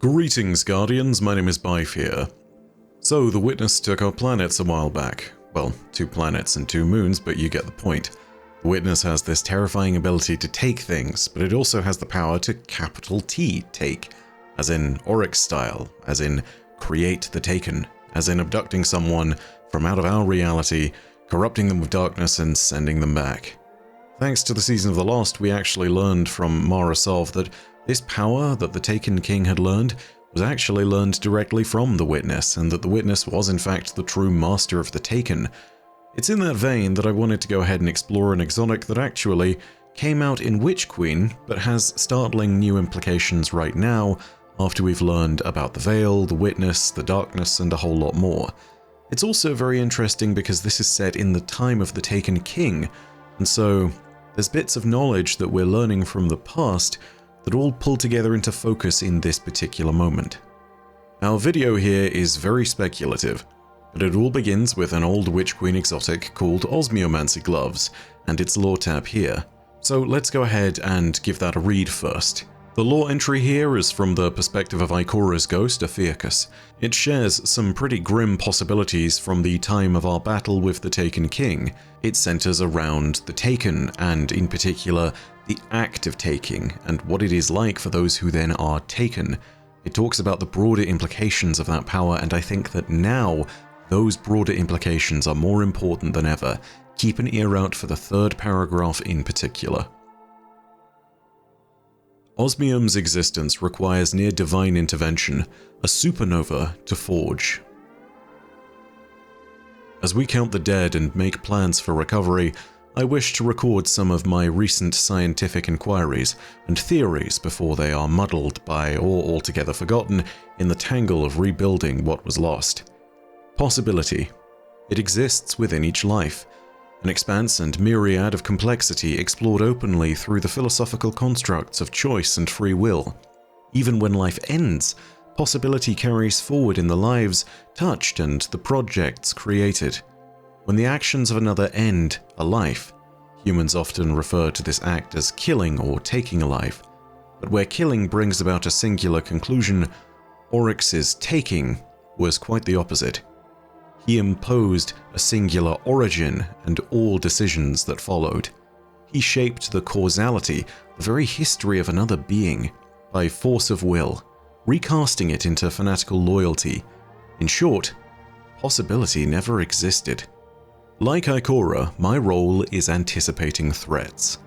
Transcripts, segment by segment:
Greetings, Guardians, my name is Bife here. So, the Witness took our planets a while back. Well, 2 planets and 2 moons, but you get the point. The Witness has this terrifying ability to take things, but it also has the power to capital T, take. As in Oryx style, as in create the Taken, as in abducting someone from out of our reality, corrupting them with darkness and sending them back. Thanks to the Season of the Lost, we actually learned from Mara Sov that this power that the Taken King had learned was actually learned directly from the Witness, and that the Witness was in fact the true master of the Taken. It's in that vein that I wanted to go ahead and explore an exotic that actually came out in Witch Queen, but has startling new implications right now after we've learned about the Veil, the Witness, the Darkness, and a whole lot more. It's also very interesting because this is set in the time of the Taken King, and so there's bits of knowledge that we're learning from the past that all pull together into focus in this particular moment. Our video here is very speculative, but it all begins with an old Witch Queen exotic called Osmiomancy Gloves, and its lore tab here. So let's go ahead and give that a read first. The lore entry here is from the perspective of Ikora's ghost, Ophiuchus. It shares some pretty grim possibilities from the time of our battle with the Taken King. It centers around the Taken, and in particular, the act of taking, and what it is like for those who then are taken. It talks about the broader implications of that power, and I think that now, those broader implications are more important than ever. Keep an ear out for the 3rd paragraph in particular. Osmium's existence requires near divine intervention, a supernova to forge. As we count the dead and make plans for recovery, I wish to record some of my recent scientific inquiries and theories before they are muddled by or altogether forgotten in the tangle of rebuilding what was lost. Possibility. It exists within each life. An expanse and myriad of complexity explored openly through the philosophical constructs of choice and free will. Even when life ends, possibility carries forward in the lives touched and the projects created. When the actions of another end a life, humans often refer to this act as killing or taking a life. But where killing brings about a singular conclusion, Oryx's taking was quite the opposite. He imposed a singular origin and all decisions that followed. He shaped the causality, the very history of another being, by force of will, recasting it into fanatical loyalty. In short, possibility never existed. Like Ikora, my role is anticipating threats.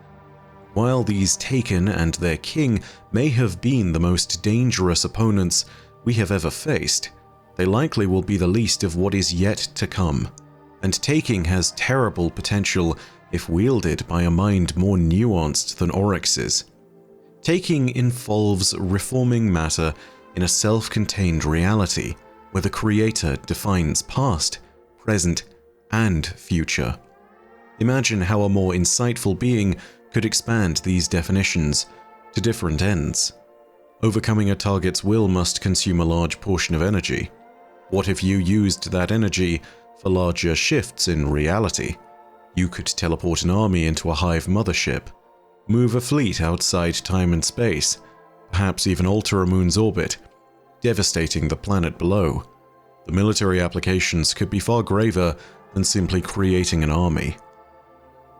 While these Taken and their king may have been the most dangerous opponents we have ever faced, they likely will be the least of what is yet to come, and taking has terrible potential if wielded by a mind more nuanced than Oryx's. Taking involves reforming matter in a self-contained reality, where the creator defines past, present, and future. Imagine how a more insightful being could expand these definitions to different ends. Overcoming a target's will must consume a large portion of energy. What if you used that energy for larger shifts in reality? You could teleport an army into a hive mothership, move a fleet outside time and space, perhaps even alter a moon's orbit, devastating the planet below. The military applications could be far graver than simply creating an army.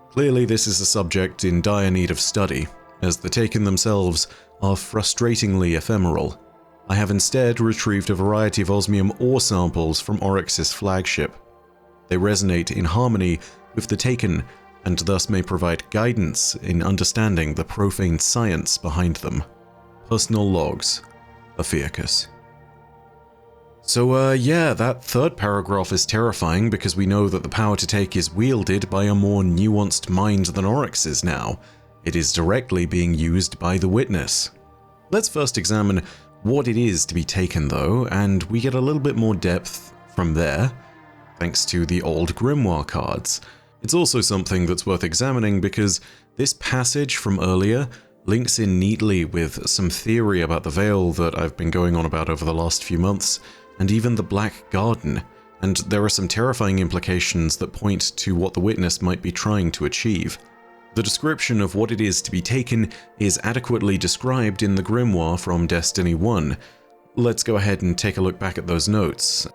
Clearly, this is a subject in dire need of study, as the Taken themselves are frustratingly ephemeral. I have instead retrieved a variety of osmium ore samples from Oryx's flagship. They resonate in harmony with the Taken, and thus may provide guidance in understanding the profane science behind them. Personal logs, Ophiuchus. So yeah, that 3rd paragraph is terrifying because we know that the power to take is wielded by a more nuanced mind than Oryx's now. It is directly being used by the Witness. Let's first examine what it is to be taken though, and we get a little bit more depth from there, thanks to the old Grimoire cards. It's also something that's worth examining because this passage from earlier links in neatly with some theory about the Veil that I've been going on about over the last few months, and even the Black Garden, and there are some terrifying implications that point to what the Witness might be trying to achieve. The description of what it is to be taken is adequately described in the Grimoire from Destiny 1. let's go ahead and take a look back at those notes.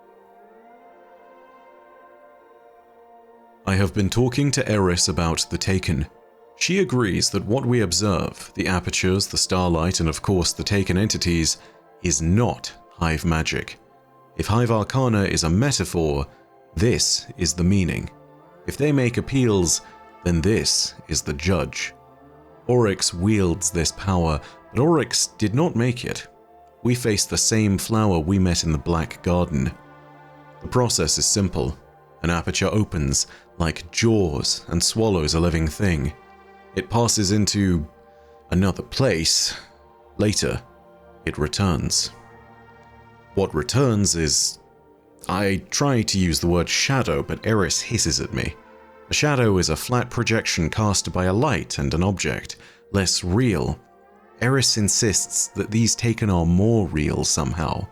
I have been talking to Eris about the Taken. She agrees that what we observe, the apertures, the starlight, and of course the Taken entities, is not Hive magic. If Hive Arcana is a metaphor, this is the meaning. If they make appeals, then this is the judge. Oryx wields this power, but Oryx did not make it. We face the same flower we met in the Black Garden. The process is simple. An aperture opens, like jaws, and swallows a living thing. It passes into another place. Later, it returns. What returns is... I try to use the word shadow, but Eris hisses at me. A shadow is a flat projection cast by a light and an object, less real. Eris insists that these Taken are more real somehow.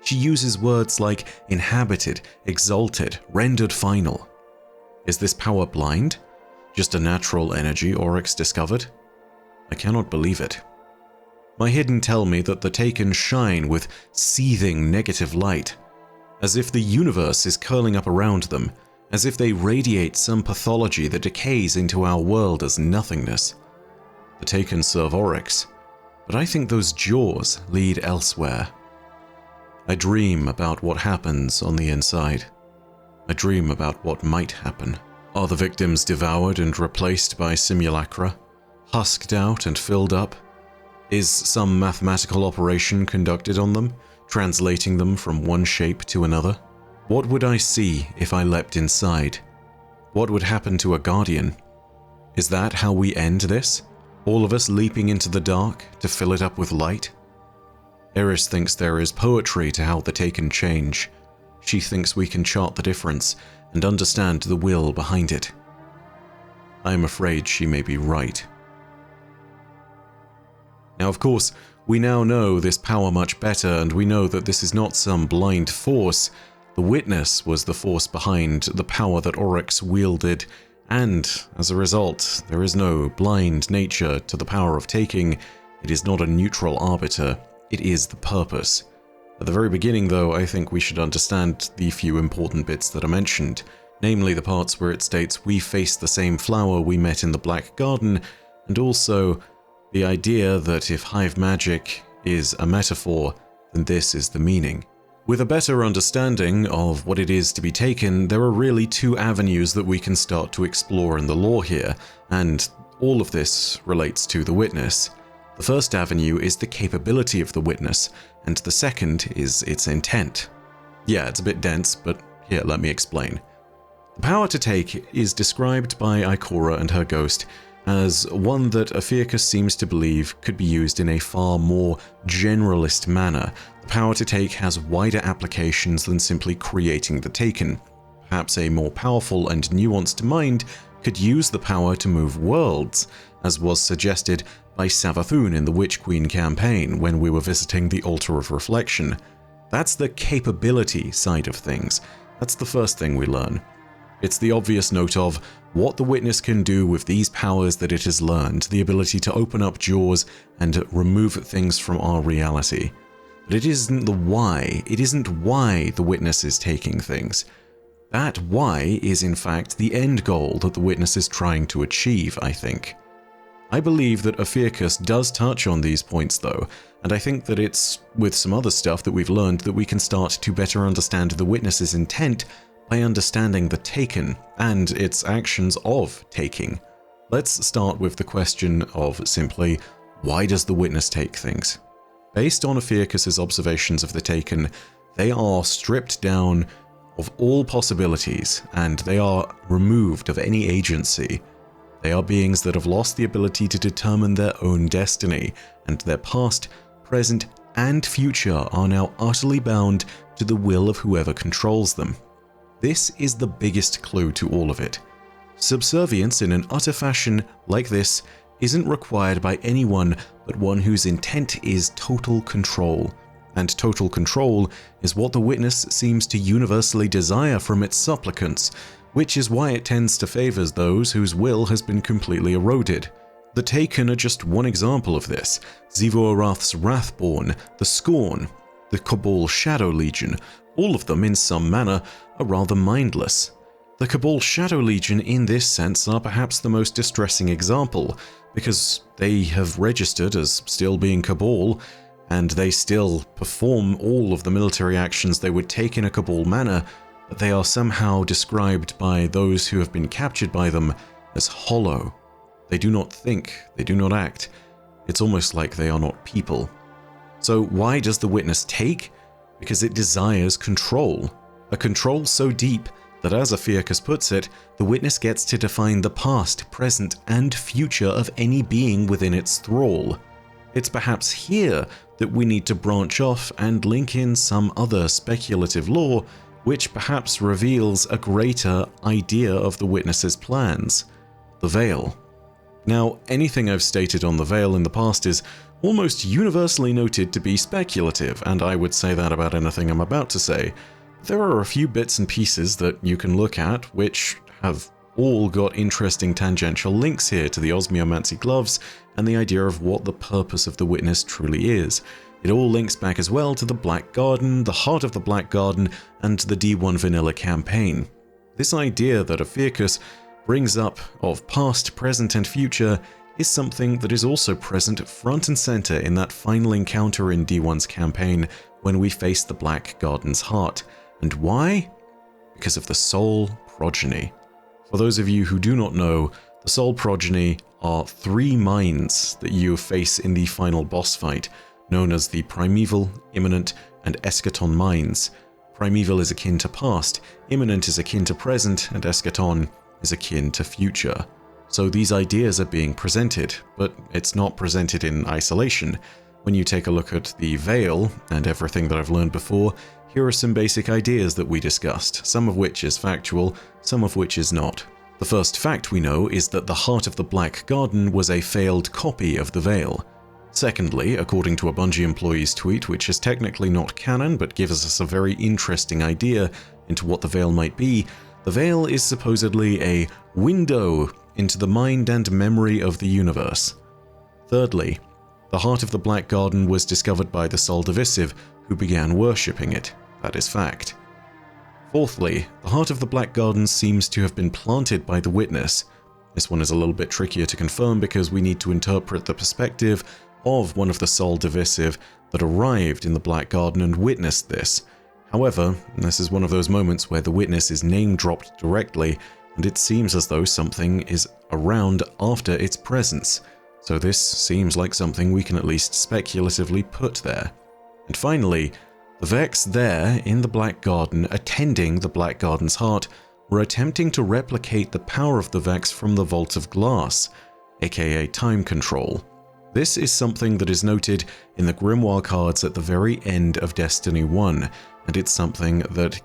She uses words like inhabited, exalted, rendered final. Is this power blind? Just a natural energy Oryx discovered? I cannot believe it. My hidden tell me that the Taken shine with seething negative light, as if the universe is curling up around them, as if they radiate some pathology that decays into our world as nothingness. The Taken serve Oryx, but I think those jaws lead elsewhere. I dream about what happens on the inside. I dream about what might happen. Are the victims devoured and replaced by simulacra, husked out and filled up? Is some mathematical operation conducted on them, translating them from one shape to another? What would I see if I leapt inside? What would happen to a guardian? Is that how we end this? All of us leaping into the dark to fill it up with light? Eris thinks there is poetry to how the Taken change. She thinks we can chart the difference and understand the will behind it. I am afraid she may be right. Now, of course, we now know this power much better, and we know that this is not some blind force. The Witness was the force behind the power that Oryx wielded, and, as a result, there is no blind nature to the power of taking. It is not a neutral arbiter. It is the purpose. At the very beginning, though, I think we should understand the few important bits that are mentioned, namely the parts where it states we face the same flower we met in the Black Garden, and also the idea that if Hive magic is a metaphor, then this is the meaning. With a better understanding of what it is to be taken, there are really two avenues that we can start to explore in the lore here, and all of this relates to the Witness. The first avenue is the capability of the Witness, and the second is its intent. Yeah, it's a bit dense, but here, let me explain. The power to take is described by Ikora and her ghost as one that Ophiuchus seems to believe could be used in a far more generalist manner. The power to take has wider applications than simply creating the Taken. Perhaps a more powerful and nuanced mind could use the power to move worlds, as was suggested by Savathun in the Witch Queen campaign when we were visiting the Altar of Reflection. That's the capability side of things. That's the first thing we learn. It's the obvious note of what the Witness can do with these powers that it has learned, the ability to open up jaws and remove things from our reality. But it isn't the why. It isn't why the Witness is taking things. That why is in fact the end goal that the Witness is trying to achieve, I think. I believe that Ophiuchus does touch on these points though, and I think that it's with some other stuff that we've learned that we can start to better understand the Witness's intent by understanding the Taken and its actions of taking. Let's start with the question of simply, why does the Witness take things? Based on Ophiuchus's observations of the Taken, they are stripped down of all possibilities and they are removed of any agency. They are beings that have lost the ability to determine their own destiny, and their past, present, and future are now utterly bound to the will of whoever controls them. This is the biggest clue to all of it. Subservience in an utter fashion like this isn't required by anyone but one whose intent is total control. And total control is what the Witness seems to universally desire from its supplicants, which is why it tends to favor those whose will has been completely eroded. The Taken are just one example of this. Xivu Arath's Wrathborn, the Scorn, the Cabal Shadow Legion, all of them in some manner are rather mindless. The Cabal Shadow Legion in this sense are perhaps the most distressing example, because they have registered as still being Cabal, and they still perform all of the military actions they would take in a Cabal manner, but they are somehow described by those who have been captured by them as hollow. They do not think, they do not act. It's almost like they are not people. So why does the Witness take? Because it desires control. A control so deep that, as Ophiuchus puts it, the Witness gets to define the past, present, and future of any being within its thrall. It's perhaps here that we need to branch off and link in some other speculative lore, which perhaps reveals a greater idea of the Witness's plans: the Veil. Now, anything I've stated on the Veil in the past is almost universally noted to be speculative, and I would say that about anything I'm about to say. There are a few bits and pieces that you can look at which have all got interesting tangential links here to the osmiomancy gloves and the idea of what the purpose of the Witness truly is. It all links back as well to the Black Garden, the heart of the Black Garden, and the D1 Vanilla campaign. This idea that Ophiuchus brings up of past, present, and future is something that is also present front and center in that final encounter in D1's campaign when we face the Black Garden's heart. And why? Because of the Soul Progeny. For those of you who do not know, the Soul Progeny are 3 minds that you face in the final boss fight, known as the Primeval, Immanent, and Eschaton minds. Primeval is akin to past, Immanent is akin to present, and Eschaton is akin to future. So these ideas are being presented, but it's not presented in isolation. When you take a look at the Veil and everything that I've learned before, here are some basic ideas that we discussed, some of which is factual, some of which is not. The first fact we know is that the heart of the Black Garden was a failed copy of the Veil. Secondly, according to a Bungie employee's tweet, which is technically not canon but gives us a very interesting idea into what the Veil might be, the Veil is supposedly a window into the mind and memory of the universe. Thirdly, the heart of the Black Garden was discovered by the Sol Divisive, who began worshipping it. That is fact. Fourthly, the heart of the Black Garden seems to have been planted by the Witness. This one is a little bit trickier to confirm because we need to interpret the perspective of one of the Sol Divisive that arrived in the Black Garden and witnessed this. However, this is one of those moments where the Witness is name-dropped directly, and it seems as though something is around after its presence. So this seems like something we can at least speculatively put there. And finally, the Vex there in the Black Garden, attending the Black Garden's heart, were attempting to replicate the power of the Vex from the Vault of Glass, aka time control. This is something that is noted in the Grimoire cards at the very end of Destiny 1, and it's something that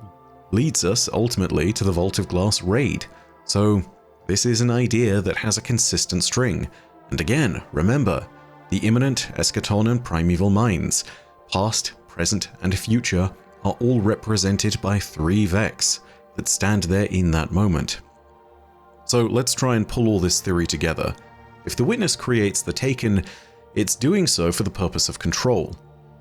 leads us ultimately to the Vault of Glass raid. So this is an idea that has a consistent string. And again, remember, the Immanent, Eschaton, and Primeval minds, past, present, and future, are all represented by 3 Vex that stand there in that moment. So let's try and pull all this theory together. If the Witness creates the Taken, it's doing so for the purpose of control.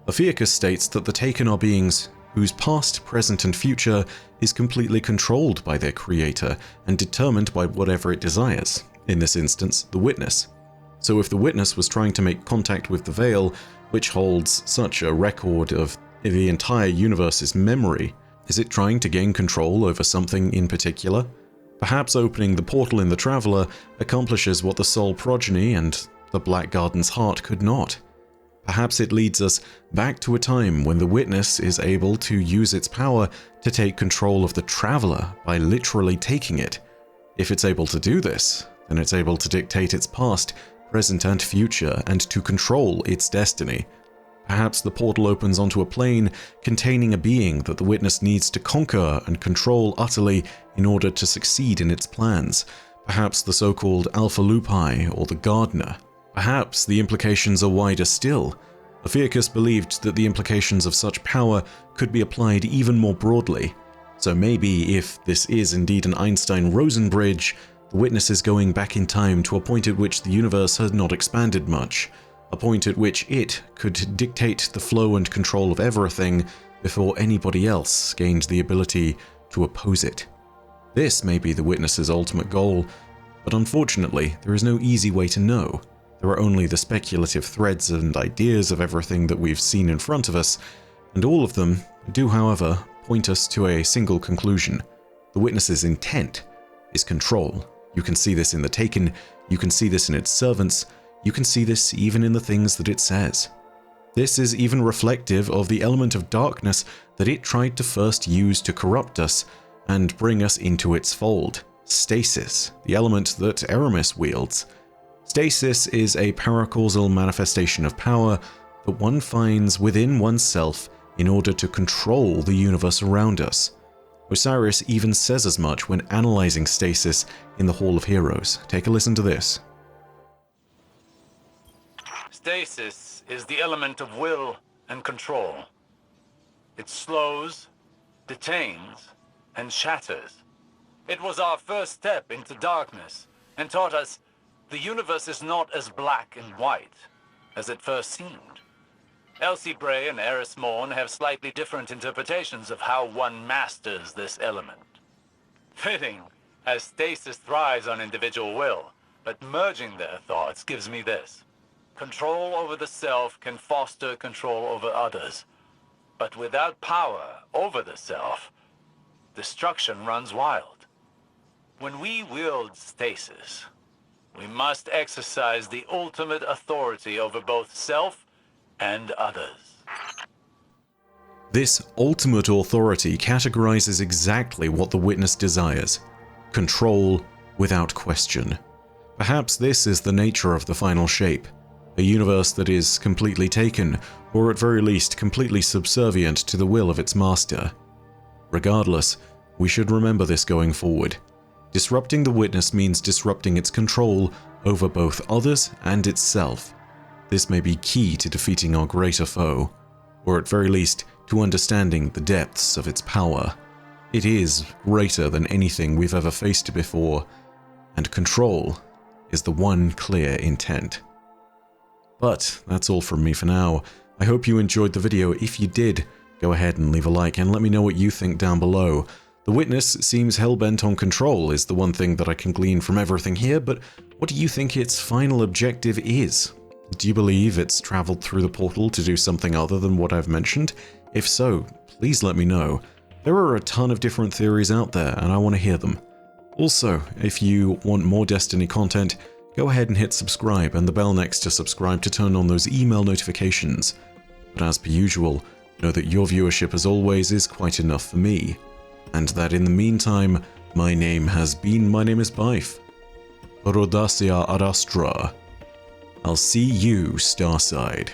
Ophiuchus states that the Taken are beings whose past, present, and future is completely controlled by their creator and determined by whatever it desires, in this instance, the Witness. So if the Witness was trying to make contact with the Veil, which holds such a record of the entire universe's memory, is it trying to gain control over something in particular? Perhaps opening the portal in the Traveler accomplishes what the Soul Progeny and the Black Garden's heart could not. Perhaps it leads us back to a time when the Witness is able to use its power to take control of the Traveler by literally taking it. If it's able to do this, then it's able to dictate its past, present, and future, and to control its destiny. Perhaps the portal opens onto a plane containing a being that the Witness needs to conquer and control utterly in order to succeed in its plans. Perhaps the so-called Alpha Lupi or the Gardener. Perhaps the implications are wider still. Ophiuchus believed that the implications of such power could be applied even more broadly. So maybe if this is indeed an Einstein-Rosen bridge, the Witness is going back in time to a point at which the universe had not expanded much. a point at which it could dictate the flow and control of everything before anybody else gained the ability to oppose it. This may be the Witness's ultimate goal, but unfortunately, there is no easy way to know. There are only the speculative threads and ideas of everything that we've seen in front of us, and all of them do, however, point us to a single conclusion. The Witness's intent is control. You can see this in the Taken, you can see this in its servants, you can see this even in the things that it says. This is even reflective of the element of darkness that it tried to first use to corrupt us and bring us into its fold. Stasis, the element that Eramis wields. Stasis is a paracausal manifestation of power that one finds within oneself in order to control the universe around us. Osiris even says as much when analyzing stasis in the Hall of Heroes. Take a listen to this. Stasis is the element of will and control. It slows, detains, and shatters. It was our first step into darkness and taught us the universe is not as black and white as it first seemed. Elsie Bray and Eris Morn have slightly different interpretations of how one masters this element. Fitting, as stasis thrives on individual will, but merging their thoughts gives me this. Control over the self can foster control over others, but without power over the self, destruction runs wild. When we wield stasis, we must exercise the ultimate authority over both self and others. This ultimate authority categorizes exactly what the Witness desires: control without question. Perhaps this is the nature of the final shape, a universe that is completely taken, or at very least completely subservient to the will of its master. Regardless, we should remember this going forward. Disrupting the Witness means disrupting its control over both others and itself. This may be key to defeating our greater foe, or at very least to understanding the depths of its power. It is greater than anything we've ever faced before, and control is the one clear intent. But that's all from me for now. I hope you enjoyed the video. If you did, go ahead and leave a like and let me know what you think down below. The Witness seems hell-bent on control is the one thing that I can glean from everything here, but what do you think its final objective is? Do you believe it's traveled through the portal to do something other than what I've mentioned? If so, please let me know. There are a ton of different theories out there, and I want to hear them. Also, if you want more Destiny content, go ahead and hit subscribe and the bell next to subscribe to turn on those email notifications. But as per usual, know that your viewership as always is quite enough for me, and that in the meantime, my name is Bife. Rhodacia ad Astra. I'll see you, Starside.